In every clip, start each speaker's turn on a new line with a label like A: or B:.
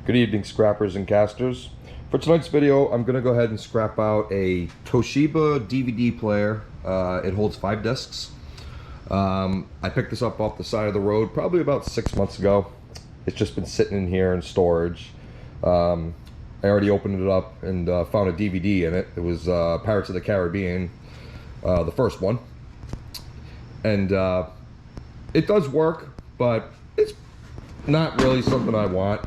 A: Good evening, scrappers and casters. For tonight's video, I'm going to go ahead and scrap out a Toshiba DVD player. It holds 5 discs. I picked this up off the side of the road probably about 6 months ago. It's just been sitting in here in storage. I already opened it up and found a DVD in it. It was Pirates of the Caribbean, the first one. And it does work, but it's not really something I want.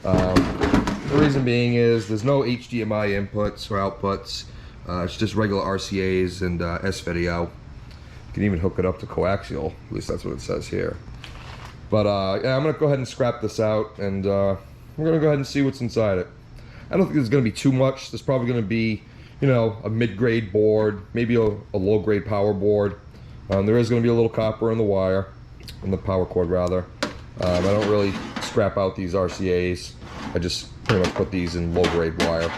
A: The reason being is there's no HDMI inputs or outputs. It's just regular RCAs and S-video. You can even hook it up to coaxial, at least that's what it says here. But yeah, I'm gonna go ahead and scrap this out, and we're gonna go ahead and see what's inside it. I don't think there's gonna be too much. There's probably gonna be, you know, a mid-grade board, maybe a low-grade power board. There is gonna be a little copper in the wire, in the power cord rather. I don't really scrap out these RCAs. I just pretty much put these in low-grade wire,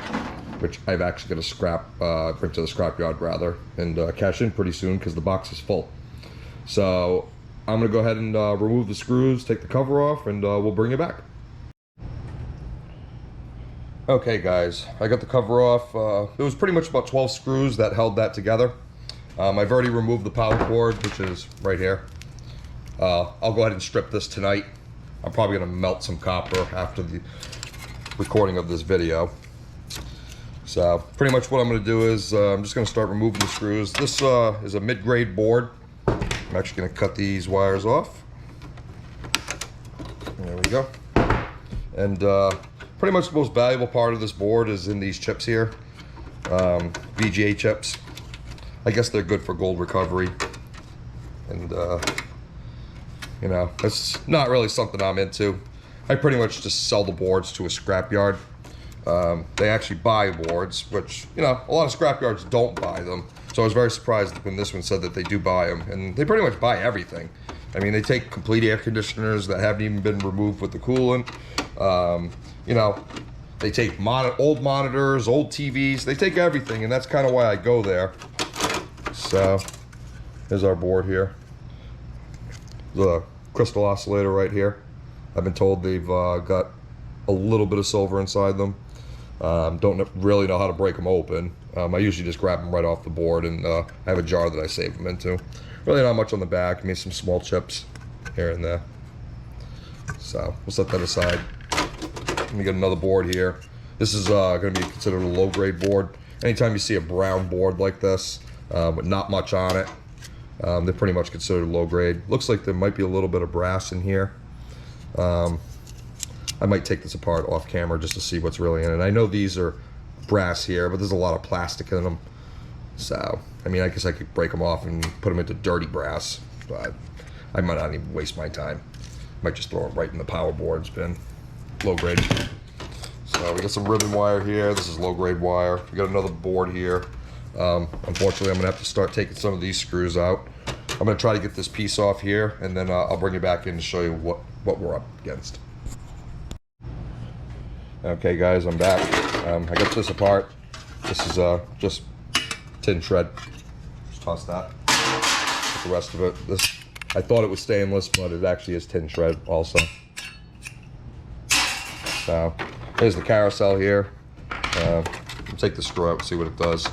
A: which I've actually got to scrap, bring to the scrapyard rather, and cash in pretty soon because the box is full. So I'm gonna go ahead and remove the screws, take the cover off, and we'll bring it back. Okay guys, I got the cover off. There was pretty much about 12 screws that held that together. I've already removed the power cord, which is right here. I'll go ahead and strip this tonight. I'm probably going to melt some copper after the recording of this video. So pretty much what I'm going to do is I'm just going to start removing the screws. This is a mid-grade board. I'm actually going to cut these wires off. There we go. And pretty much the most valuable part of this board is in these chips here. VGA chips. I guess they're good for gold recovery. And you know, it's not really something I'm into. I pretty much just sell the boards to a scrapyard. They actually buy boards, which, you know, a lot of scrapyards don't buy them. So I was very surprised when this one said that they do buy them. And they pretty much buy everything. I mean, they take complete air conditioners that haven't even been removed with the coolant. You know, they take old monitors, old TVs. They take everything, and that's kind of why I go there. So here's our board here. The crystal oscillator right here. I've been told they've got a little bit of silver inside them. Don't really know how to break them open. I usually just grab them right off the board, and I have a jar that I save them into. Really not much on the back. Maybe some small chips here and there. So we'll set that aside. Let me get another board here. This is going to be considered a low-grade board. Anytime you see a brown board like this with not much on it, they're pretty much considered low grade. Looks like there might be a little bit of brass in here. I might take this apart off camera just to see what's really in it. I know these are brass here, but there's a lot of plastic in them. So, I mean, I guess I could break them off and put them into dirty brass, but I might not even waste my time. Might just throw it right in the power boards bin. Low grade. So we got some ribbon wire here. This is low grade wire. We got another board here. Unfortunately, I'm gonna have to start taking some of these screws out. I'm gonna try to get this piece off here, and then I'll bring it back in to show you what we're up against. Okay guys, I'm back. I got this apart. This is just tin shred. Just toss that. Put the rest of it. This, I thought it was stainless, but it actually is tin shred also. So here's the carousel here. I'll take the screw out and see what it does.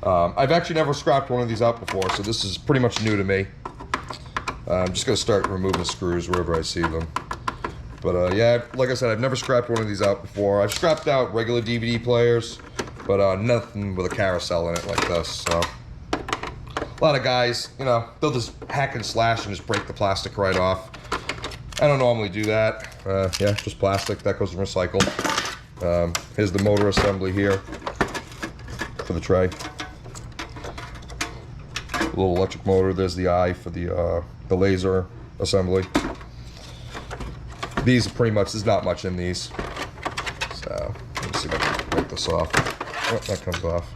A: I've actually never scrapped one of these out before, so this is pretty much new to me. I'm just going to start removing screws wherever I see them. But yeah, like I said, I've never scrapped one of these out before. I've scrapped out regular DVD players, but nothing with a carousel in it like this. So a lot of guys, you know, they'll just hack and slash and just break the plastic right off. I don't normally do that. Yeah, just plastic. That goes to recycle. Here's the motor assembly here for the tray. Little electric motor. There's the eye for the laser assembly. These are pretty much, there's not much in these. So let me see if I can break this off. Oh, that comes off.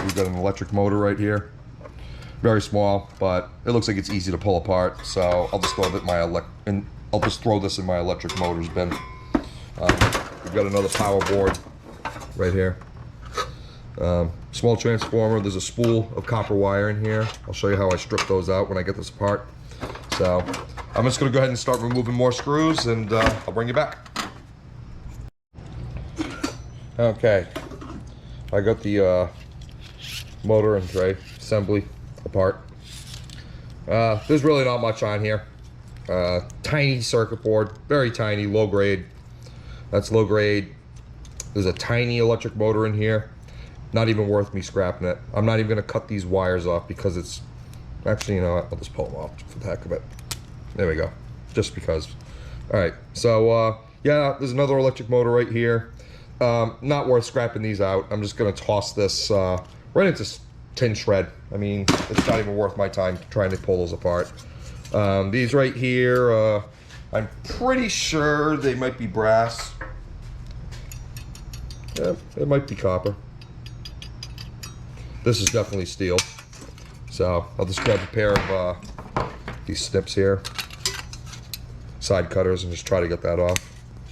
A: We've got an electric motor right here. Very small, but it looks like it's easy to pull apart. So I'll just throw this in my electric motors bin. We've got another power board right here. Small transformer. There's a spool of copper wire in here. I'll show you how I strip those out when I get this apart. So I'm just gonna go ahead and start removing more screws, and I'll bring you back. Okay, I got the motor and tray assembly apart. There's really not much on here. Tiny circuit board, very tiny, low grade. That's low grade. There's a tiny electric motor in here. Not even worth me scrapping it. I'm not even gonna cut these wires off because it's, actually, you know what, I'll just pull them off for the heck of it. There we go, just because. All right, so yeah, there's another electric motor right here. Not worth scrapping these out. I'm just gonna toss this right into tin shred. I mean, it's not even worth my time trying to pull those apart. These right here, I'm pretty sure they might be brass. Yeah, it might be copper. This is definitely steel. So I'll just grab a pair of these snips here, side cutters, and just try to get that off.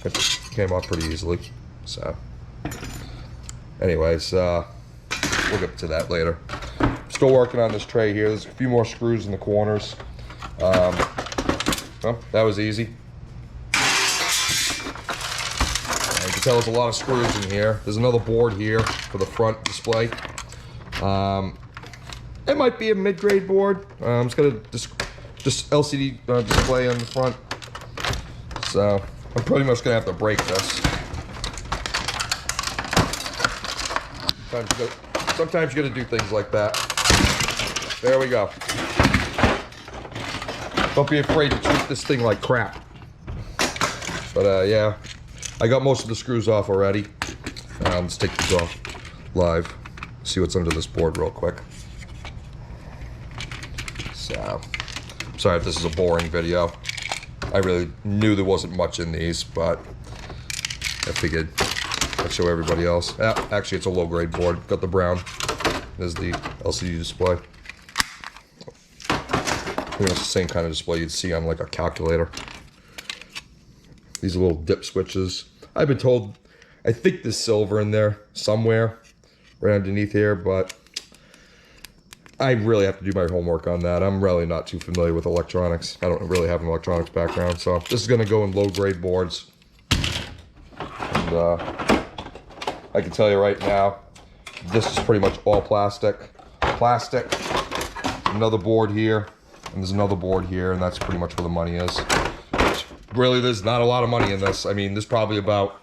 A: It came off pretty easily. So anyways, we'll get to that later. Still working on this tray here. There's a few more screws in the corners. Well, that was easy. You can tell there's a lot of screws in here. There's another board here for the front display. It might be a mid-grade board. It's got a just LCD display on the front. So I'm pretty much gonna have to break this. Sometimes you gotta do things like that. There we go. Don't be afraid to treat this thing like crap. But yeah, I got most of the screws off already. Let's take these off live. See what's under this board real quick. So, sorry if this is a boring video. I really knew there wasn't much in these, but I figured I'd show everybody else. Actually, it's a low-grade board. Got the brown. There's the LCD display. It's the same kind of display you'd see on like a calculator. These are little dip switches. I've been told, I think there's silver in there somewhere, right underneath here, but I really have to do my homework on that. I'm really not too familiar with electronics. I don't really have an electronics background, so this is gonna go in low-grade boards. And I can tell you right now, this is pretty much all plastic. Plastic, another board here, and there's another board here, and that's pretty much where the money is. Really, there's not a lot of money in this. I mean, there's probably about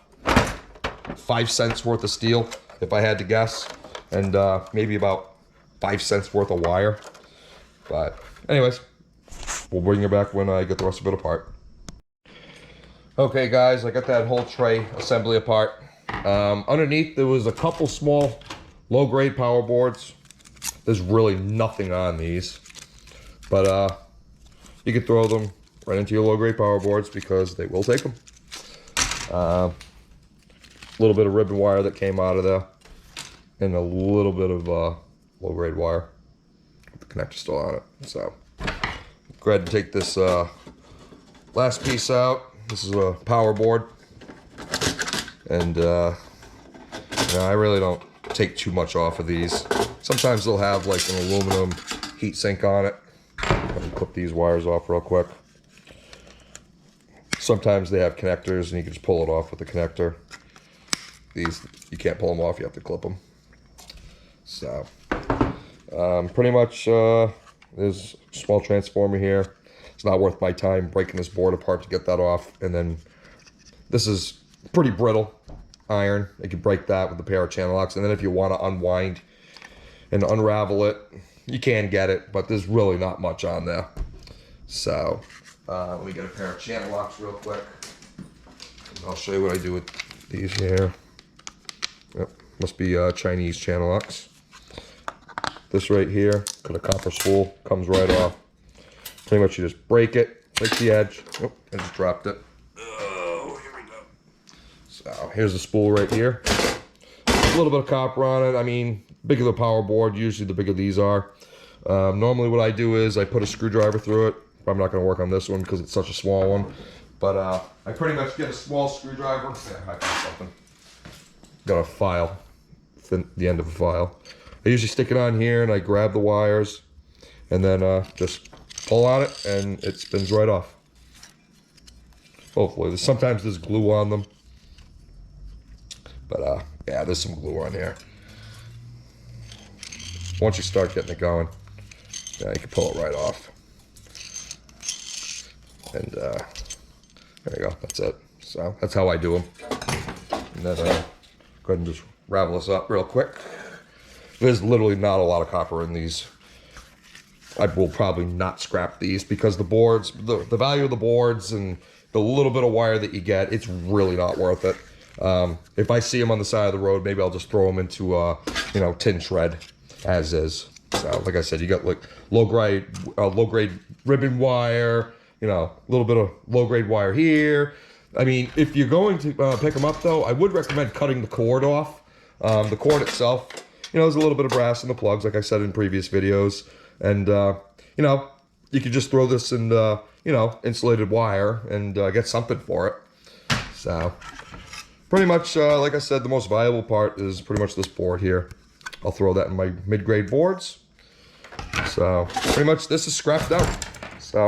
A: 5 cents worth of steel, if I had to guess, and maybe about 5 cents worth of wire. But anyways, we'll bring it back when I get the rest of it apart. Okay guys, I got that whole tray assembly apart. Underneath there was a couple small low-grade power boards. There's really nothing on these, but you can throw them right into your low-grade power boards because they will take them. A little bit of ribbon wire that came out of there, and a little bit of low-grade wire with the connector still on it. So go ahead and take this last piece out. This is a power board, and you know, I really don't take too much off of these. Sometimes they'll have like an aluminum heat sink on it. Let me clip these wires off real quick. Sometimes they have connectors and you can just pull it off with the connector. These, you can't pull them off, you have to clip them. So pretty much there's a small transformer here. It's not worth my time breaking this board apart to get that off. And then this is pretty brittle iron. You can break that with a pair of channel locks. And then if you want to unwind and unravel it, you can get it, but there's really not much on there. So let me get a pair of channel locks real quick. I'll show you what I do with these here. Yep, must be Chinese channel locks. This right here, got a copper spool, comes right off. Pretty much you just break it, break the edge. Oh, I just dropped it. Oh, here we go. So here's the spool right here. A little bit of copper on it. I mean, bigger the power board, usually the bigger these are. Normally what I do is I put a screwdriver through it. I'm not going to work on this one because it's such a small one. But I pretty much get a small screwdriver. Yeah, I found something. Got a file, the end of a file. I usually stick it on here and I grab the wires and then just pull on it and it spins right off. Hopefully. Sometimes there's glue on them. But yeah, there's some glue on here. Once you start getting it going, yeah, you can pull it right off. And there you go, that's it. So that's how I do them. And then go ahead and just ravel this up real quick. There's literally not a lot of copper in these. I will probably not scrap these because the boards, the value of the boards and the little bit of wire that you get, it's really not worth it. If I see them on the side of the road, maybe I'll just throw them into you know, tin shred as is. So like I said, you got like low grade ribbon wire, you know, a little bit of low grade wire here. I mean, if you're going to pick them up though, I would recommend cutting the cord off. The cord itself, you know, there's a little bit of brass in the plugs, like I said in previous videos. And, you know, you could just throw this in, you know, insulated wire and get something for it. So, pretty much, like I said, the most valuable part is pretty much this board here. I'll throw that in my mid-grade boards. So, pretty much this is scrapped out. So,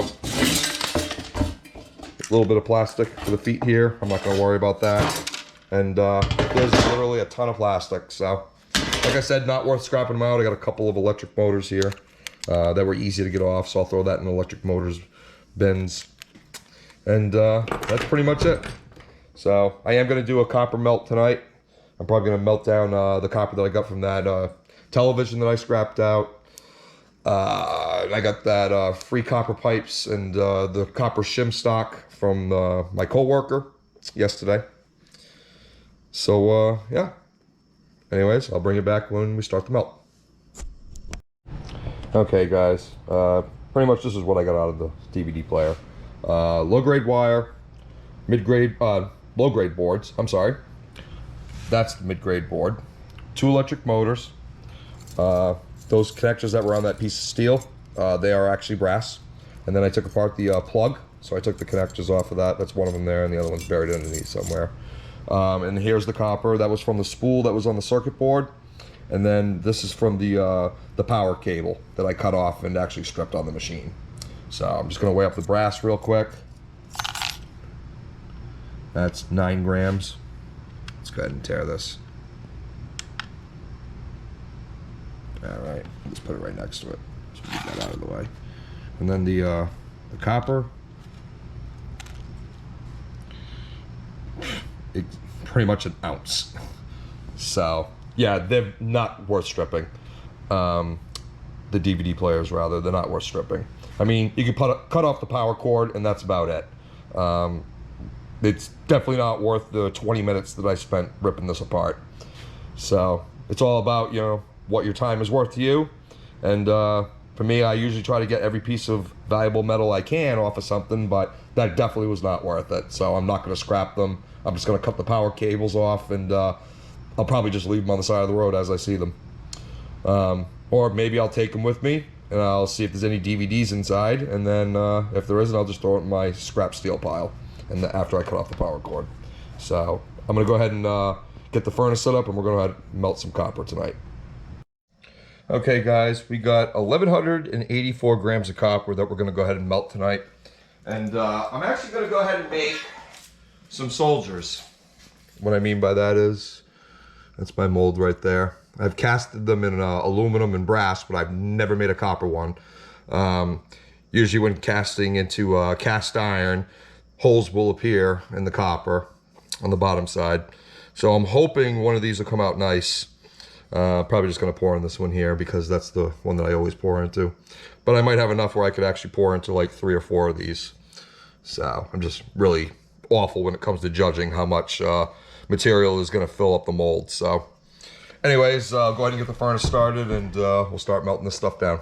A: a little bit of plastic for the feet here. I'm not going to worry about that. And there's literally a ton of plastic. So, like I said, not worth scrapping them out. I got a couple of electric motors here that were easy to get off. So I'll throw that in electric motors bins. And that's pretty much it. So I am going to do a copper melt tonight. I'm probably going to melt down the copper that I got from that television that I scrapped out. I got that free copper pipes and the copper shim stock from my co-worker yesterday. So yeah. Anyways, I'll bring it back when we start the melt. Okay guys, pretty much this is what I got out of the DVD player. Low grade wire, mid-grade, low grade boards, I'm sorry. That's the mid-grade board. 2 electric motors. Those connectors that were on that piece of steel, they are actually brass. And then I took apart the plug, so I took the connectors off of that. That's one of them there, and the other one's buried underneath somewhere. And here's the copper. That was from the spool that was on the circuit board. And then this is from the power cable that I cut off and actually stripped on the machine. So I'm just going to weigh up the brass real quick. That's 9 grams. Let's go ahead and tear this. Alright, let's put it right next to it. So we get that out of the way. And then the copper. It's pretty much an ounce. So yeah, they're not worth stripping. The DVD players, rather, they're not worth stripping. I mean, you can cut off the power cord and that's about it. It's definitely not worth the 20 minutes that I spent ripping this apart. So it's all about, you know, what your time is worth to you. And for me, I usually try to get every piece of valuable metal I can off of something, but that definitely was not worth it. So I'm not going to scrap them. I'm just going to cut the power cables off, and I'll probably just leave them on the side of the road as I see them. Or maybe I'll take them with me, and I'll see if there's any DVDs inside, and then if there isn't, I'll just throw it in my scrap steel pile and after I cut off the power cord. So I'm going to go ahead and get the furnace set up, and we're going to melt some copper tonight. Okay guys, we got 1,184 grams of copper that we're going to go ahead and melt tonight. And I'm actually going to go ahead and make some soldiers. What I mean by that is, that's my mold right there. I've casted them in aluminum and brass, but I've never made a copper one. Usually when casting into cast iron, holes will appear in the copper on the bottom side. So I'm hoping one of these will come out nice. Probably just going to pour in this one here because that's the one that I always pour into. But I might have enough where I could actually pour into like 3 or 4 of these. So I'm just really awful when it comes to judging how much material is going to fill up the mold. So anyways, go ahead and get the furnace started, and we'll start melting this stuff down.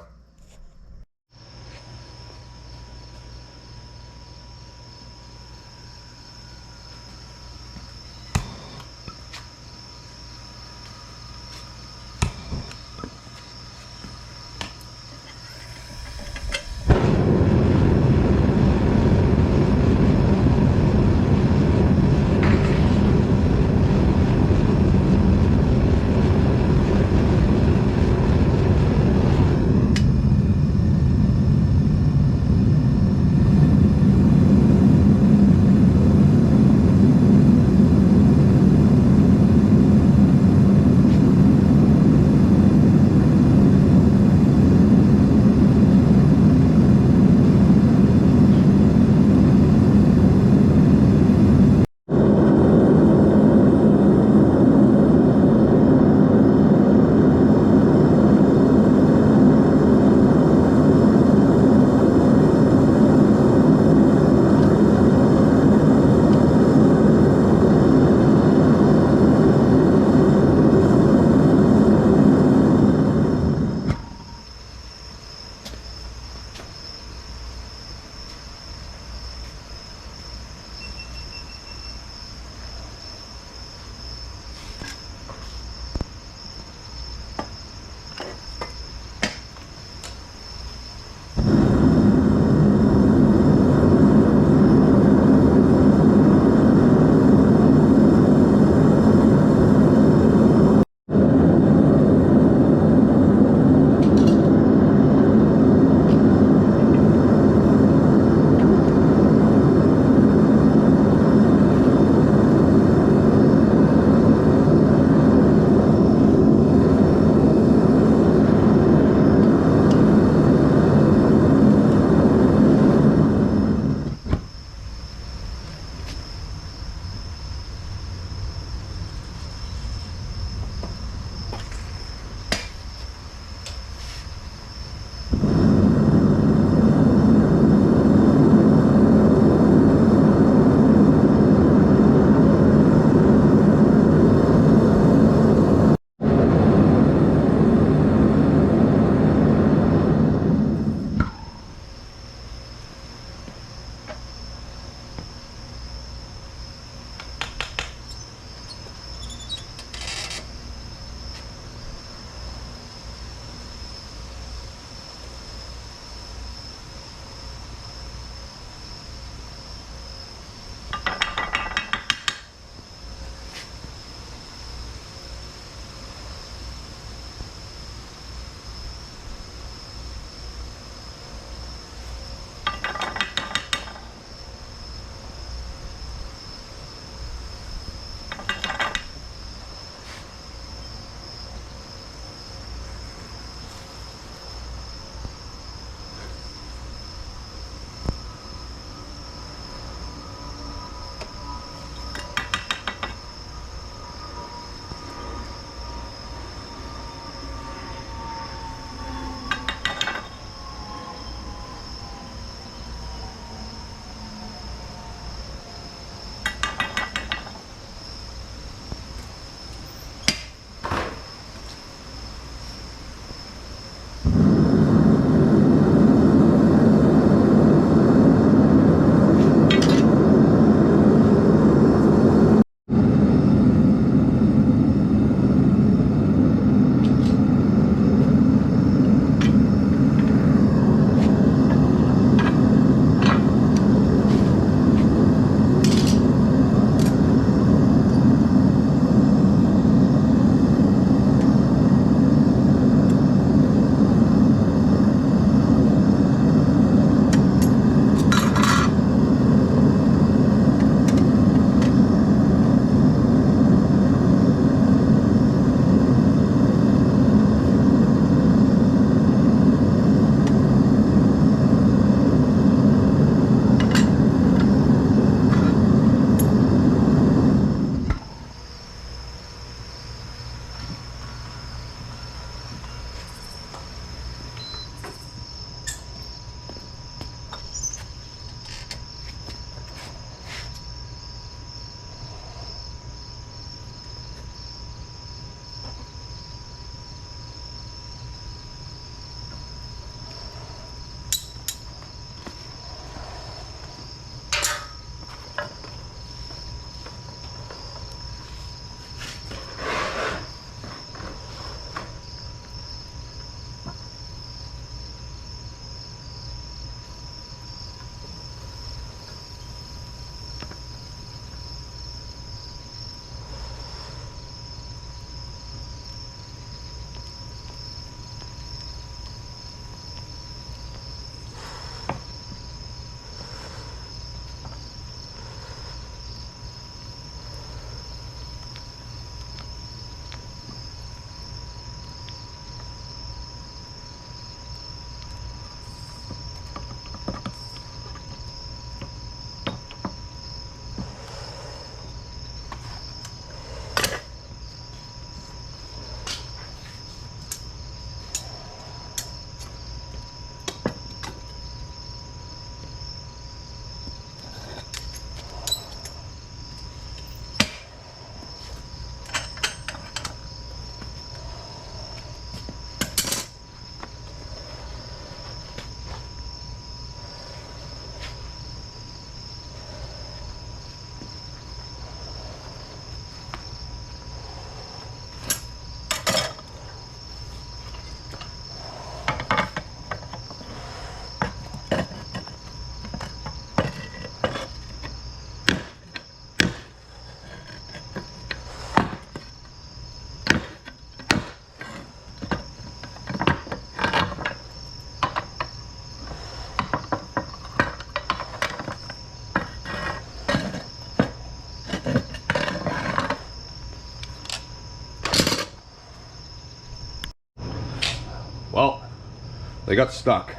A: they got stuck.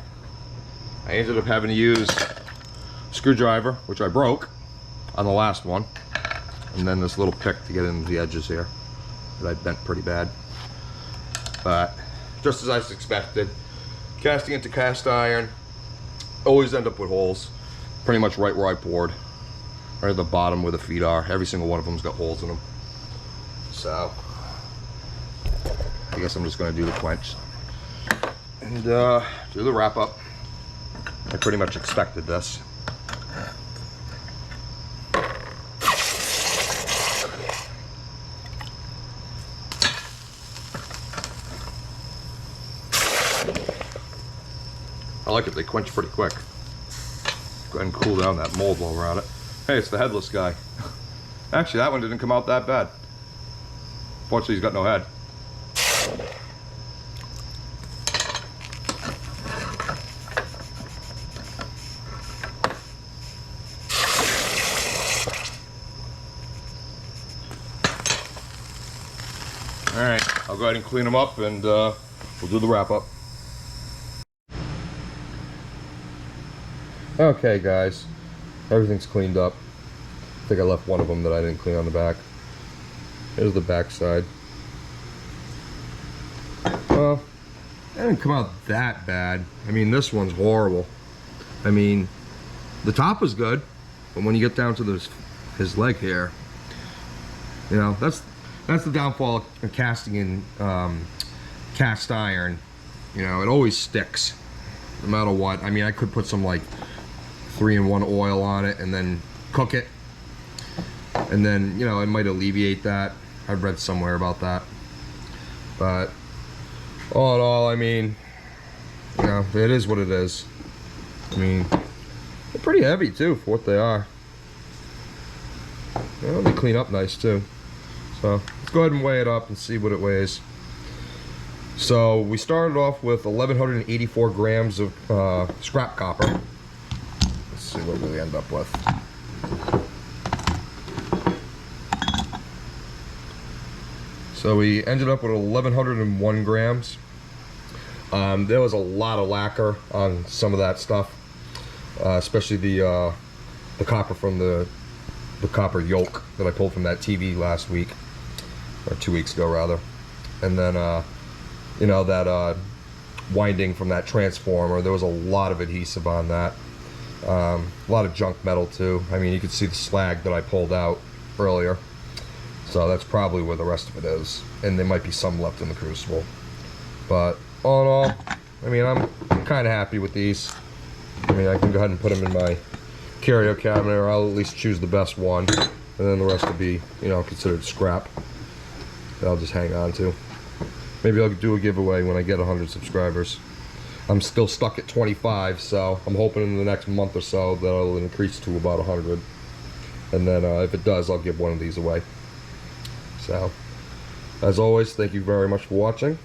A: I ended up having to use a screwdriver, which I broke on the last one, and then this little pick to get into the edges here that I bent pretty bad. But just as I expected, casting into cast iron, always end up with holes, pretty much right where I poured, right at the bottom where the feet are. Every single one of them's got holes in them. So I guess I'm just going to do the quench and do the wrap up. I pretty much expected this. I like it, they quench pretty quick. Go ahead and cool down that mold while we're at it. Hey, it's the headless guy. Actually, that one didn't come out that bad. Fortunately, he's got no head. Alright, I'll go ahead and clean them up and we'll do the wrap up. Okay guys, everything's cleaned up. I think I left one of them that I didn't clean on the back. Here's the back side. Well, it didn't come out that bad. I mean, this one's horrible. I mean, the top was good, but when you get down to his leg here, you know, that's the downfall of casting in cast iron. You know, it always sticks, no matter what. I mean, I could put some like 3-in-1 oil on it and then cook it, and then, you know, it might alleviate that. I've read somewhere about that. But all in all, I mean, you know, it is what it is. I mean, they're pretty heavy too for what they are. You know, they clean up nice too. So let's go ahead and weigh it up and see what it weighs. So we started off with 1,184 grams of scrap copper. Let's see what we end up with. So we ended up with 1,101 grams. There was a lot of lacquer on some of that stuff, especially the copper from the copper yoke that I pulled from that TV last week, or 2 weeks ago rather. And then you know, that winding from that transformer, there was a lot of adhesive on that. A lot of junk metal too. I mean, you could see the slag that I pulled out earlier. So that's probably where the rest of it is. And there might be some left in the crucible. But all in all, I mean, I'm kind of happy with these. I mean, I can go ahead and put them in my curio cabinet, or I'll at least choose the best one. And then the rest will be, you know, considered scrap that I'll just hang on to. Maybe I'll do a giveaway when I get 100 subscribers. I'm still stuck at 25, so I'm hoping in the next month or so that it'll increase to about 100. And then if it does, I'll give one of these away. So, as always, thank you very much for watching.